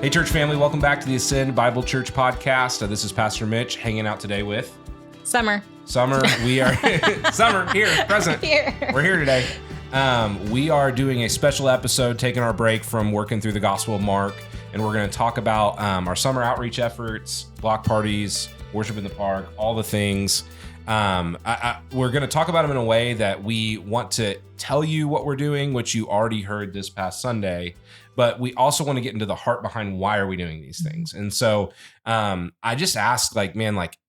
Hey, church family, welcome back to the Ascend Bible Church podcast. This is Pastor Mitch hanging out today with Summer. We are Summer here, present. We're here today. We are doing a special episode, taking our break from working through the Gospel of Mark, and we're going to talk about our summer outreach efforts, block parties, worship in the park, all the things. We're going to talk about them in a way that we want to tell you what we're doing, which you already heard this past Sunday, but we also want to get into the heart behind why are we doing these things. And so I just asked,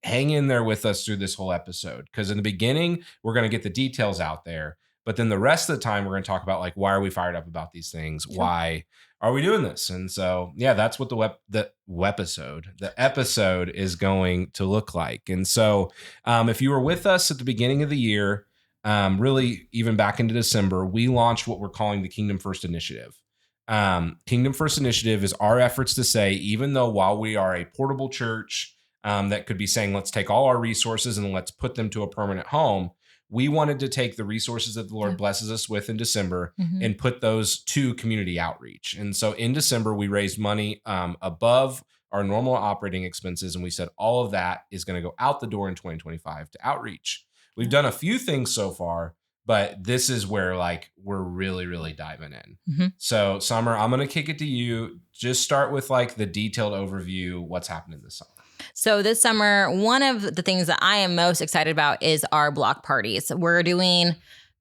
hang in there with us through this whole episode, because in the beginning, we're going to get the details out there. But then the rest of the time, we're going to talk about why are we fired up about these things? Sure. Why are we doing this? And so, that's what the episode is going to look like. And so if you were with us at the beginning of the year, really even back into December, we launched what we're calling the Kingdom First Initiative. Kingdom First Initiative is our efforts to say, even though while we are a portable church that could be saying, let's take all our resources and let's put them to a permanent home, we wanted to take the resources that the Lord blesses us with in December and put those to community outreach. And so in December, we raised money above our normal operating expenses. And we said all of that is going to go out the door in 2025 to outreach. We've done a few things so far, but this is where we're really, really diving in. Mm-hmm. So Summer, I'm going to kick it to you. Just start with the detailed overview. What's happening this summer? So this summer, one of the things that I am most excited about is our block parties. We're doing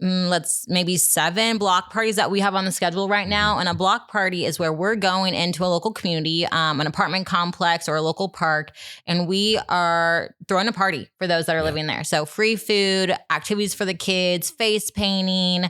maybe 7 block parties that we have on the schedule right now. And a block party is where we're going into a local community, an apartment complex or a local park, and we are throwing a party for those that are living there. So free food, activities for the kids, face painting.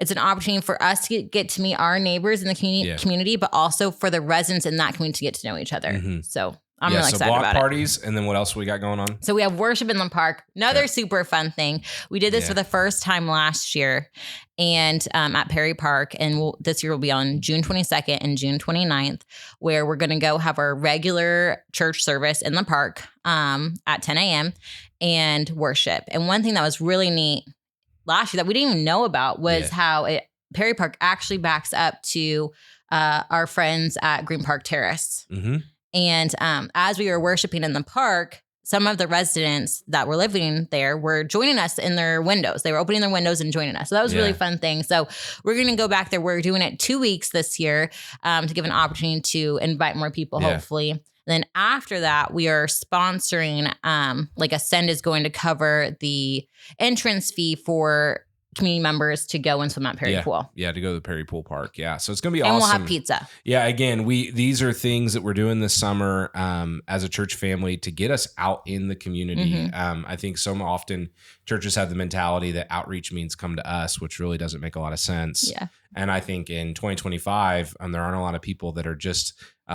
It's an opportunity for us to get to meet our neighbors in the community, but also for the residents in that community to get to know each other. Mm-hmm. So I'm really excited about it. So block parties, and then what else we got going on? So we have worship in the park, another super fun thing. We did this for the first time last year and at Perry Park, and this year will be on June 22nd and June 29th, where we're going to go have our regular church service in the park at 10 a.m. and worship. And one thing that was really neat last year that we didn't even know about was how Perry Park actually backs up to our friends at Green Park Terrace. Mm-hmm. And as we were worshiping in the park, some of the residents that were living there were joining us in their windows. They were opening their windows and joining us. So that was a really fun thing. So we're going to go back there. We're doing it 2 weeks this year to give an opportunity to invite more people, hopefully. And then after that, we are sponsoring, Ascend is going to cover the entrance fee for community members to go and swim at Perry Pool. Yeah, to go to the Perry Pool Park. Yeah, so it's going to be awesome. And we'll have pizza. Yeah, again, these are things that we're doing this summer as a church family to get us out in the community. Mm-hmm. I think so often churches have the mentality that outreach means come to us, which really doesn't make a lot of sense. Yeah. And I think in 2025, there aren't a lot of people that are just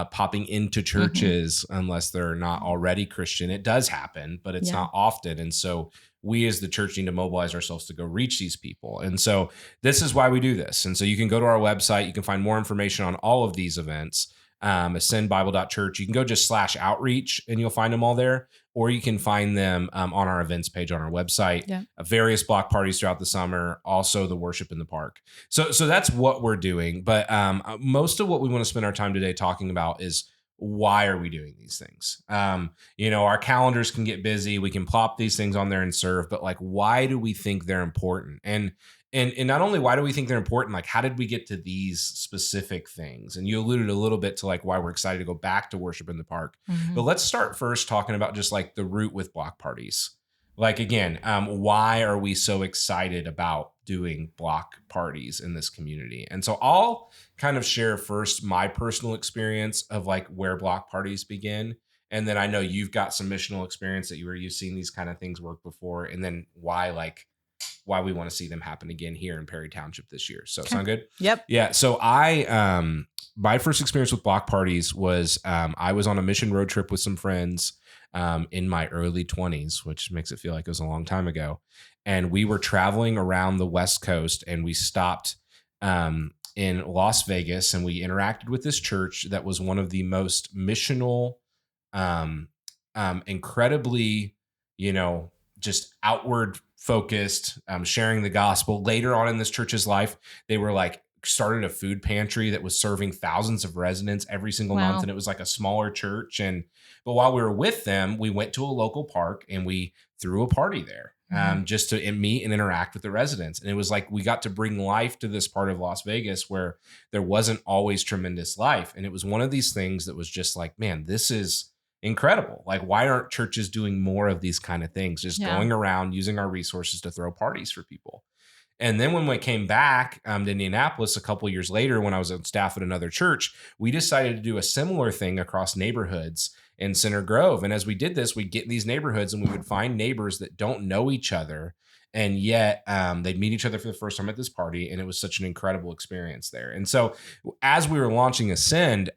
popping into churches unless they're not already Christian. It does happen, but it's not often. And so we as the church need to mobilize ourselves to go reach these people. And so this is why we do this. And so you can go to our website. You can find more information on all of these events, ascendbible.church. You can go just /outreach and you'll find them all there. Or you can find them on our events page on our website. Yeah. Various block parties throughout the summer, also the worship in the park. So that's what we're doing. But most of what we want to spend our time today talking about is why are we doing these things? Our calendars can get busy. We can plop these things on there and serve, but why do we think they're important? And not only why do we think they're important, how did we get to these specific things? And you alluded a little bit to why we're excited to go back to worship in the park. Mm-hmm. But let's start first talking about just the root with block parties. Why are we so excited about doing block parties in this community? And so I'll kind of share first my personal experience of where block parties begin. And then I know you've got some missional experience that you've seen these kind of things work before. And then why we want to see them happen again here in Perry Township this year. So sound good? Yep. Yeah. So my first experience with block parties was I was on a mission road trip with some friends in my early 20s, which makes it feel like it was a long time ago. And we were traveling around the West Coast, and we stopped in Las Vegas, and we interacted with this church that was one of the most missional, incredibly, just outward focused, sharing the gospel. Later on in this church's life, they were started a food pantry that was serving thousands of residents every single month. And it was like a smaller church. But while we were with them, we went to a local park and we threw a party there. Just to meet and interact with the residents. And it was like we got to bring life to this part of Las Vegas where there wasn't always tremendous life. And it was one of these things that was just like, man, this is incredible. Like, why aren't churches doing more of these kind of things? Just going around using our resources to throw parties for people. And then when we came back to Indianapolis a couple of years later, when I was on staff at another church, we decided to do a similar thing across neighborhoods in Center Grove. And as we did this, we'd get in these neighborhoods and we would find neighbors that don't know each other. And yet they'd meet each other for the first time at this party. And it was such an incredible experience there. And so as we were launching Ascend,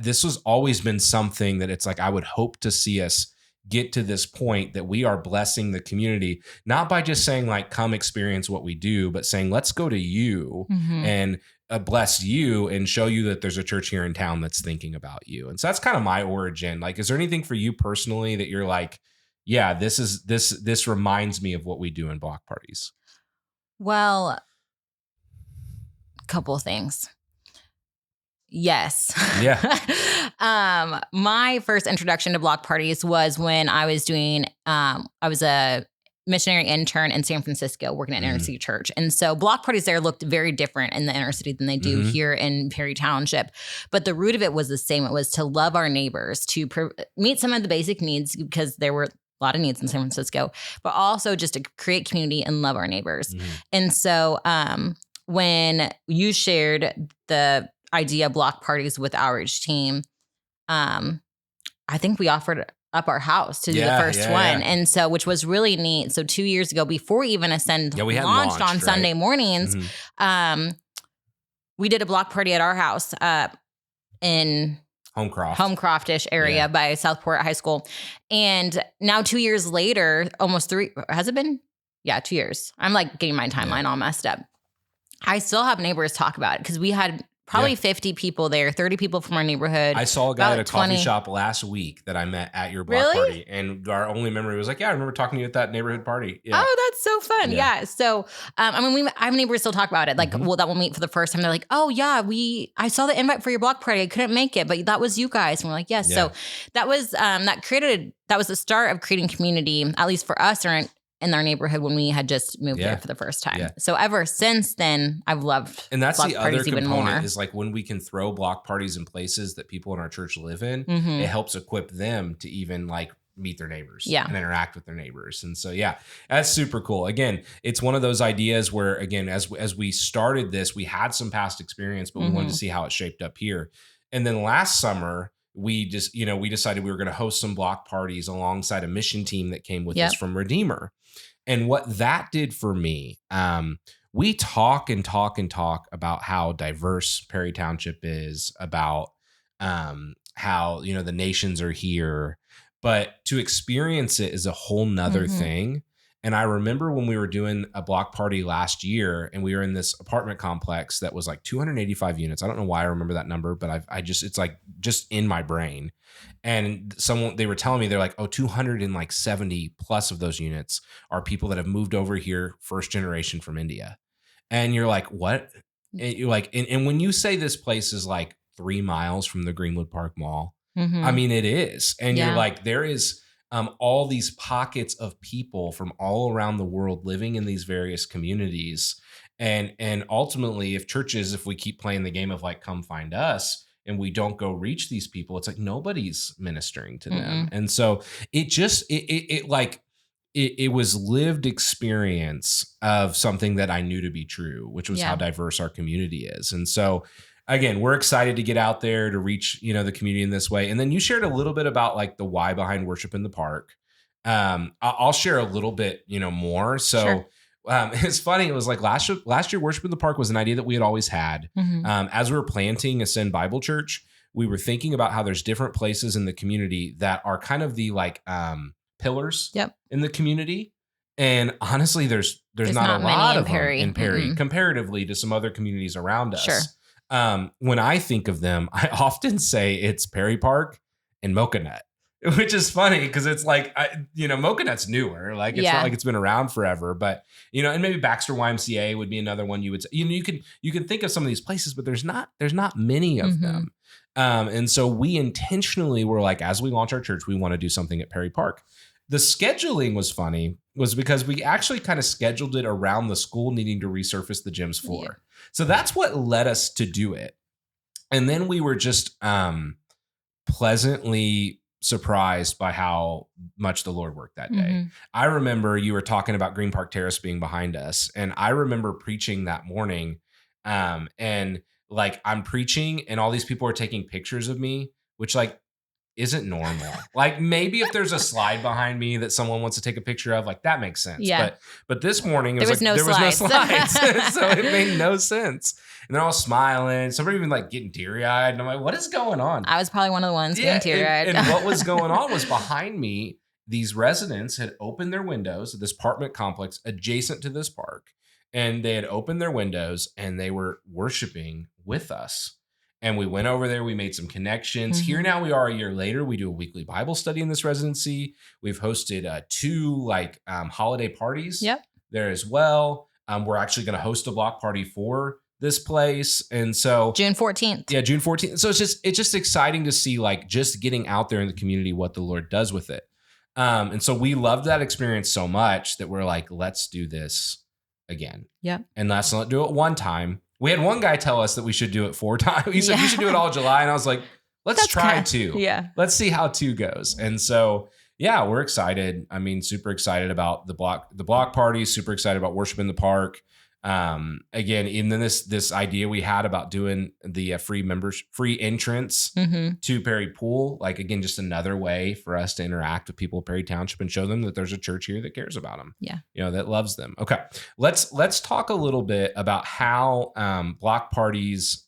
this has always been something that it's like, I would hope to see us get to this point that we are blessing the community, not by just saying like, come experience what we do, but saying, let's go to you and bless you and show you that there's a church here in town that's thinking about you. And so that's kind of my origin. Like, is there anything for you personally that you're like, yeah, this reminds me of what we do in block parties? Well, a couple of things. Yes. Yeah. My first introduction to block parties was when I was doing, I was a missionary intern in San Francisco working at inner city church. And so block parties there looked very different in the inner city than they do here in Perry Township. But the root of it was the same. It was to love our neighbors, to meet some of the basic needs, because there were a lot of needs in San Francisco, but also just to create community and love our neighbors. And so when you shared the idea of block parties with outreach team, I think we offered up our house to do the first one. And so, which was really neat. So 2 years ago, before we even Ascend launched on Sunday mornings, we did a block party at our house in Homecroft-ish area by Southport High School. And now 2 years later, almost 3, has it been? Yeah, 2 years. I'm like getting my timeline all messed up. I still have neighbors talk about it because we had probably 50 people there, 30 people from our neighborhood. I saw a guy at a coffee shop last week that I met at your block party. And our only memory was like, yeah, I remember talking to you at that neighborhood party. Yeah. Oh, that's so fun. Yeah. So, I mean, I have neighbors still talk about it. Like, well, that we'll meet for the first time. They're like, oh yeah, I saw the invite for your block party. I couldn't make it, but that was you guys. And we're like, yes. So that was, that was the start of creating community, at least for us, or in our neighborhood when we had just moved there for the first time. So ever since then, I've loved and that's block the other component more. Is like when we can throw block parties in places that people in our church live in, it helps equip them to even like meet their neighbors and interact with their neighbors. And so, that's super cool. Again, it's one of those ideas where, again, as we started this, we had some past experience, but we wanted to see how it shaped up here. And then last summer, we just, we decided we were going to host some block parties alongside a mission team that came with us from Redeemer. And what that did for me, we talk about how diverse Perry Township is, about how, the nations are here, but to experience it is a whole nother thing. And I remember when we were doing a block party last year and we were in this apartment complex that was like 285 units. I don't know why I remember that number, but it's like just in my brain. And they were telling me, they're like, 270 plus of those units are people that have moved over here first generation from India. And you're like, what? And you're like, and when you say this place is like 3 miles from the Greenwood Park Mall, I mean, it is. And you're like, there is all these pockets of people from all around the world living in these various communities. And ultimately, if we keep playing the game of like, come find us, and we don't go reach these people, it's like nobody's ministering to them. And so it was lived experience of something that I knew to be true, which was how diverse our community is. And so again, we're excited to get out there to reach, the community in this way. And then you shared a little bit about like the why behind worship in the park. I'll share a little bit, more. So it's funny. It was like last year, worship in the park was an idea that we had always had. As we were planting Ascend Bible Church, we were thinking about how there's different places in the community that are kind of the like pillars in the community. And honestly, there's not a lot of them in Perry comparatively to some other communities around us. When I think of them, I often say it's Perry Park and Mocha Nut. which is funny because it's like, Mocanet's newer. Like, it's not like it's been around forever, but, and maybe Baxter YMCA would be another one you would say. You can think of some of these places, but there's not many of them. And so we intentionally were like, as we launch our church, we want to do something at Perry Park. The scheduling was because we actually kind of scheduled it around the school needing to resurface the gym's floor. Yeah. So that's what led us to do it. And then we were just pleasantly surprised by how much the Lord worked that day. I remember you were talking about Green Park Terrace being behind us. And I remember preaching that morning. And like I'm preaching and all these people are taking pictures of me, which like isn't normal. Like maybe if there's a slide behind me that someone wants to take a picture of, like that makes sense. Yeah. But this morning there was no slides. So it made no sense. And they're all smiling. Some are even like getting teary-eyed. And I'm like, what is going on? I was probably one of the ones getting teary-eyed. And what was going on was behind me, these residents had opened their windows at this apartment complex adjacent to this park. And they had opened their windows and they were worshiping with us. And we went over there. We made some connections. Here now we are a year later. We do a weekly Bible study in this residency. We've hosted 2 holiday parties there as well. We're actually going to host a block party for this place. And so June 14th. Yeah, June 14th. So it's just exciting to see like just getting out there in the community, what the Lord does with it. And so we loved that experience so much that we're like, let's do this again. Yep. And let's not do it one time. We had one guy tell us that we should do it 4 times. He said, you should do it all July. And I was like, let's try 2. Yeah. Let's see how 2 goes. And so, yeah, we're excited. I mean, super excited about the block party, super excited about worship in the park. Again, even this idea we had about doing the free entrance to Perry Pool, like again, just another way for us to interact with people of Perry Township and show them that there's a church here that cares about them. Yeah. That loves them. Okay. Let's talk a little bit about how, block parties,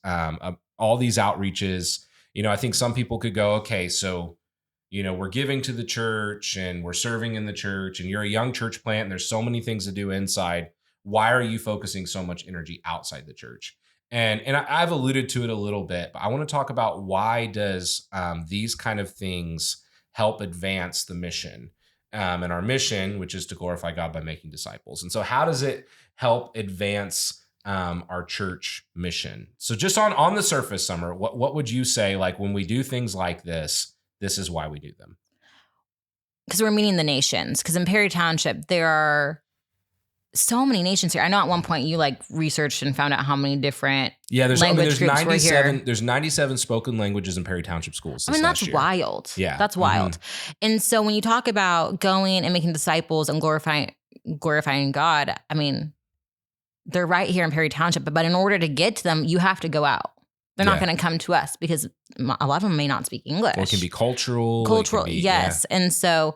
all these outreaches, I think some people could go, okay, so, we're giving to the church and we're serving in the church and you're a young church plant and there's so many things to do inside. Why are you focusing so much energy outside the church? And I've alluded to it a little bit, but I want to talk about why does these kind of things help advance the mission and our mission, which is to glorify God by making disciples. And so how does it help advance our church mission? So just on the surface, Summer, what would you say, like when we do things like this is why we do them? Because we're meeting the nations. Because in Perry Township, there are so many nations here. I know at one point you researched and found out how many different there's 97. There's 97 spoken languages in Perry Township schools. That's wild. Yeah, that's wild. And so when you talk about going and making disciples and glorifying God, I mean, they're right here in Perry Township. But in order to get to them, you have to go out. They're not going to come to us because a lot of them may not speak English. Or it can be cultural. Yes. Yeah. And so,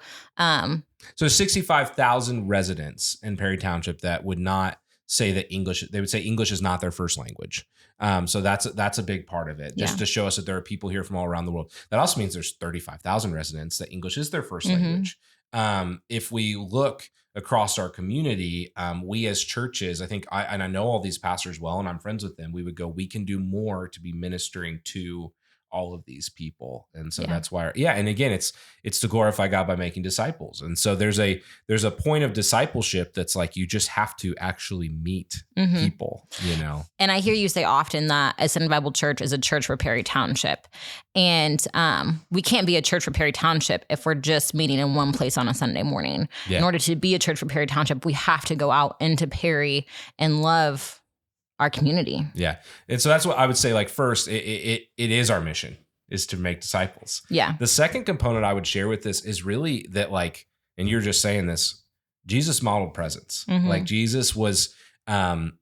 so 65,000 residents in Perry Township that would not say that English, they would say English is not their first language. So that's a big part of it, just to show us that there are people here from all around the world. That also means there's 35,000 residents that English is their first language. If we look across our community, we as churches, I think, I know all these pastors well, and I'm friends with them. We would go, we can do more to be ministering to all of these people. And so that's why, and again, it's to glorify God by making disciples. And so there's a point of discipleship that's like, you just have to actually meet people, And I hear you say often that Ascended Bible Church is a church for Perry Township. And we can't be a church for Perry Township if we're just meeting in one place on a Sunday morning. Yeah. In order to be a church for Perry Township, we have to go out into Perry and love our community. Yeah. And so that's what I would say, first, it is our mission, is to make disciples. Yeah. The second component I would share with this is really that, and you're just saying this, Jesus modeled presence. Jesus was,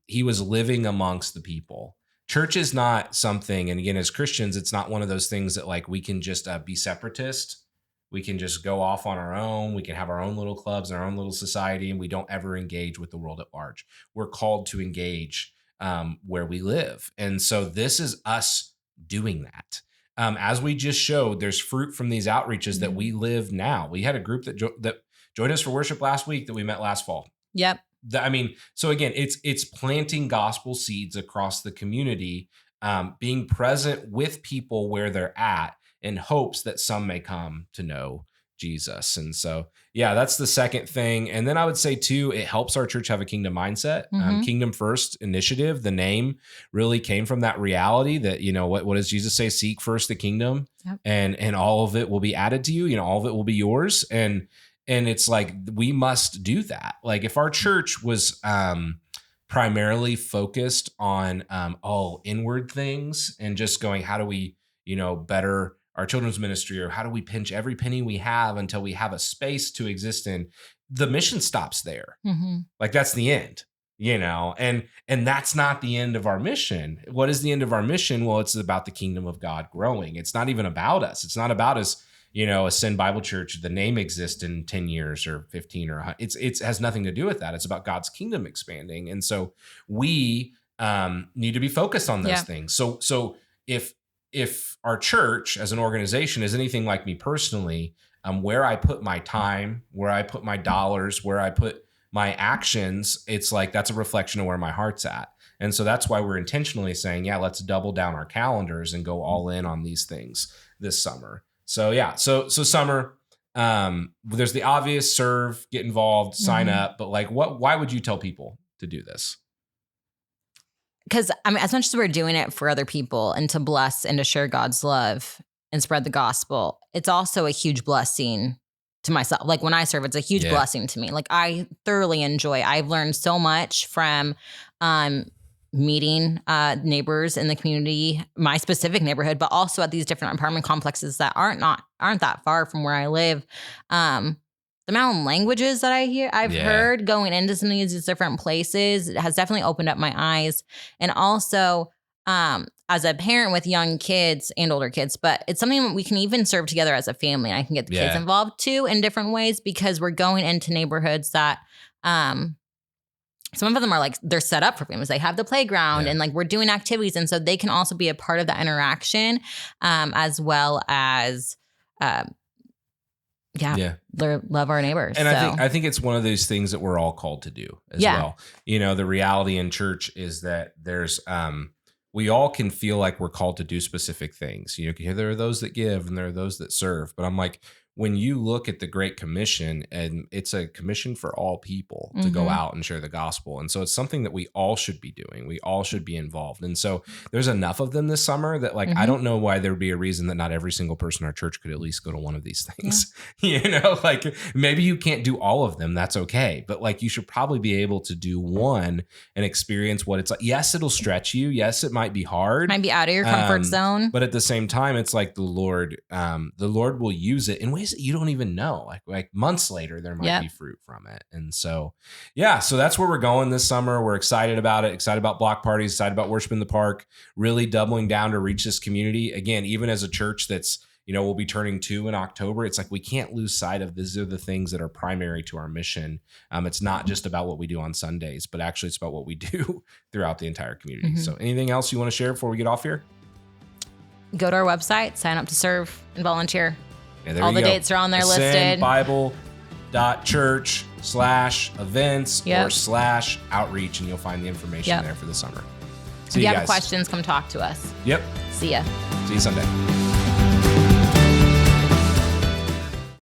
he was living amongst the people. Church is not something, and again, as Christians, it's not one of those things that we can just be separatist. We can just go off on our own. We can have our own little clubs and our own little society, and we don't ever engage with the world at large. We're called to engage where we live. And so this is us doing that. As we just showed, there's fruit from these outreaches that we live now. We had a group that joined us for worship last week that we met last fall. Yep. So again, it's planting gospel seeds across the community, being present with people where they're at, in hopes that some may come to know Jesus. And so, yeah, that's the second thing. And then I would say too, it helps our church have a kingdom mindset. Kingdom First initiative, the name really came from that reality that, what does Jesus say? Seek first the kingdom, and all of it will be added to you. All of it will be yours. And it's like, we must do that. Like if our church was primarily focused on all inward things and just going, how do we, better our children's ministry, or how do we pinch every penny we have until we have a space to exist in, the mission stops there. Like that's the end, and that's not the end of our mission. What is the end of our mission? Well, it's about the kingdom of God growing. It's not even about us. It's not about us, Ascend Bible Church, the name exists in 10 years or 15 or 100. It has nothing to do with that. It's about God's kingdom expanding. And so we need to be focused on those things. So if our church as an organization is anything like me personally, where I put my time, where I put my dollars, where I put my actions, it's like that's a reflection of where my heart's at. And so that's why we're intentionally saying, let's double down our calendars and go all in on these things this summer. So so summer, there's the obvious: serve, get involved, sign up. But like, why would you tell people to do this? Because as much as we're doing it for other people and to bless and to share God's love and spread the gospel, it's also a huge blessing to myself. Like when I serve, it's a huge blessing to me. Like I thoroughly enjoy. I've learned so much from meeting neighbors in the community, my specific neighborhood, but also at these different apartment complexes that aren't that far from where I live. The amount of languages that I've heard going into some of these different places has definitely opened up my eyes. And also, as a parent with young kids and older kids, but it's something we can even serve together as a family. I can get the kids involved too in different ways, because we're going into neighborhoods that, some of them are like, they're set up for families. They have the playground and like we're doing activities. And so they can also be a part of that interaction, as well as, love our neighbors. And I think it's one of those things that we're all called to do as well. The reality in church is that there's, we all can feel like we're called to do specific things. There are those that give and there are those that serve. But I'm like, when you look at the Great Commission, and it's a commission for all people to go out and share the gospel. And so it's something that we all should be doing. We all should be involved. And so there's enough of them this summer that like, I don't know why there would be a reason that not every single person in our church could at least go to one of these things. Like maybe you can't do all of them. That's okay. But like, you should probably be able to do one and experience what it's like. Yes, it'll stretch you. Yes, it might be hard. Might be out of your comfort zone. But at the same time, it's like the Lord will use it in ways that you don't even know. Like months later, there might be fruit from it. And so, so that's where we're going this summer. We're excited about it, excited about block parties, excited about worship in the park, really doubling down to reach this community. Again, even as a church that's, we'll be turning 2 in October. It's like, we can't lose sight of these are the things that are primary to our mission. It's not just about what we do on Sundays, but actually it's about what we do throughout the entire community. So anything else you want to share before we get off here? Go to our website, sign up to serve and volunteer. All the dates are on there listed. Bible.church/events or /outreach, and you'll find the information there for the summer. If you have questions, come talk to us. Yep. See ya. See you Sunday.